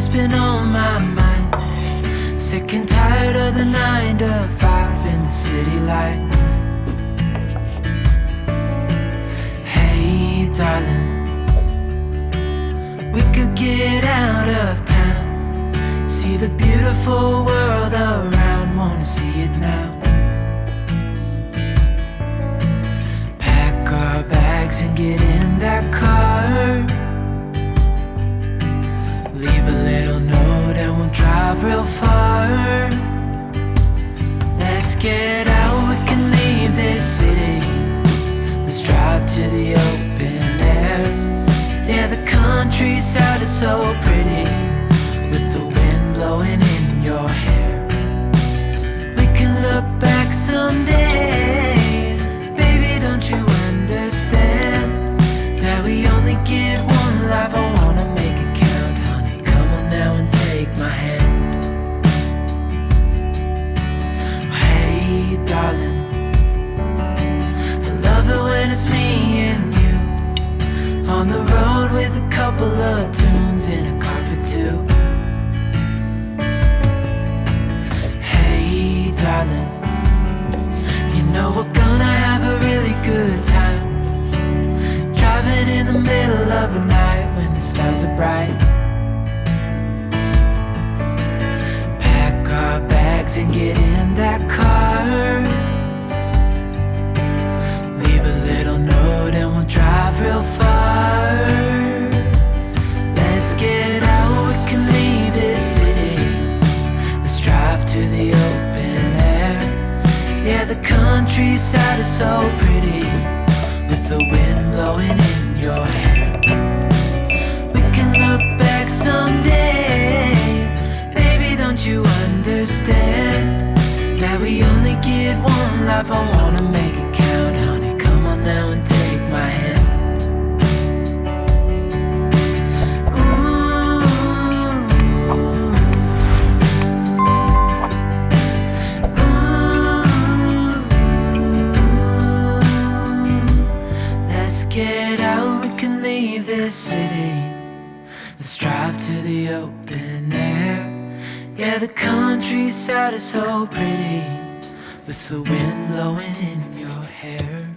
what's been on my mind. Sick and tired of the 9 to 5 in the city life. Hey darling, we could get out of town, see the beautiful world around, wanna see it now. Pack our bags and get in that car, leave a little note and we'll drive real far. Let's get out, we can leave this city. Let's drive to the open air. Yeah, the countryside is so pretty, with the wind blowing in your hair. We can look back someday. Baby, don't you understand that we only get one life? I wanna make it count, honey. Come on now and take my hand. Hey darling, I love it when it's me and you on the road with a couple of tunes in a car for two. Hey darling, you know we're gonna have a really good time, driving in the middle of the night when the stars are bright. Pack our bags and get in that car, leave a little note and we'll drive real far. Let's get out, we can leave this city. Let's drive to the open air. Yeah, the countryside is so pretty, with the wind blowing in your hair. We can look back someday. Baby, don't you understand that we only get one life? I wanna make it count, honey. Come on now and take my hand. Let's get out, we can leave this city. Let's drive to the open air. Yeah, the countryside is so pretty, with the wind blowing in your hair.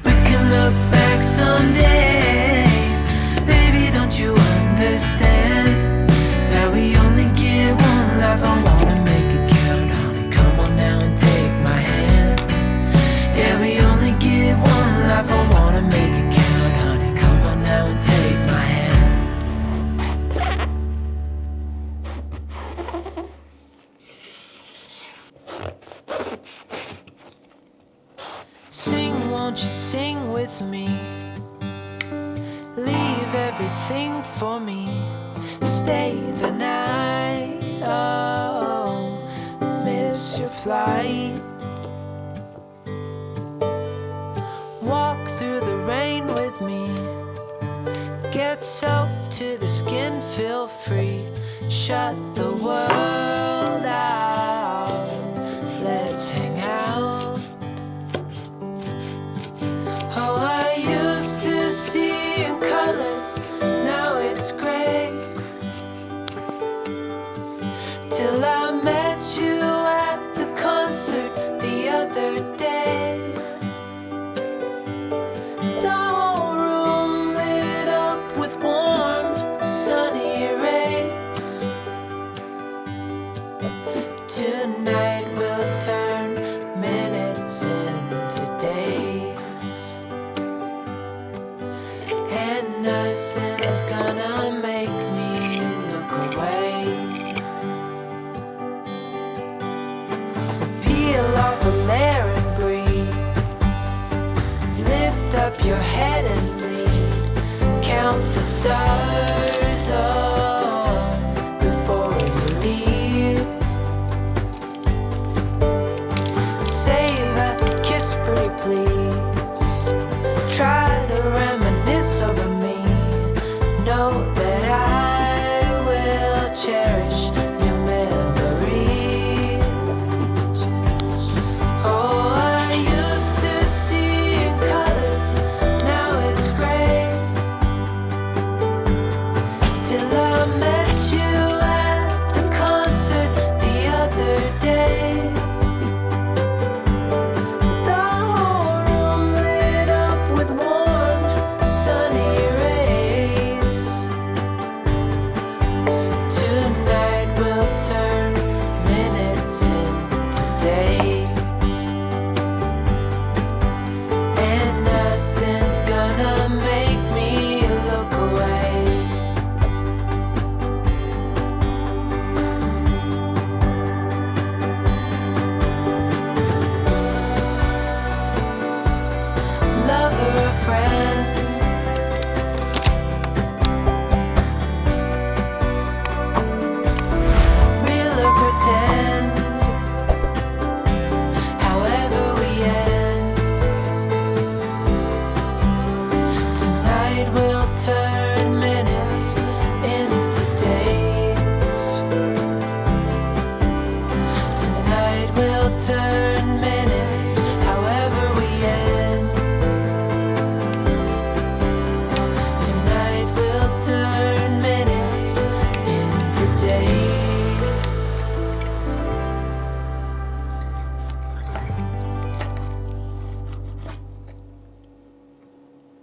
We can look back someday. Baby, don't you understand that we only get one life? I wanna make it count, honey. Come on now and take my hand. Yeah, we only get one life. I wanna make it count, honey. Come on now and take my hand. Sing, won't you sing with me? Leave everything for me. Stay the night. Oh, miss your flight. Walk through the rain with me. Get soaked to the skin, feel free. Shut the world out. Let's hang out. Oh, I used to see in colors, now it's gray. Till I met you at the concert the other day. The whole room lit up with warm, sunny rays. Tonight we'll turn minutes into days, and nothing's gonna make me look away. Peel off a layer and breathe. Lift up your head and lead. Count the stars. Oh,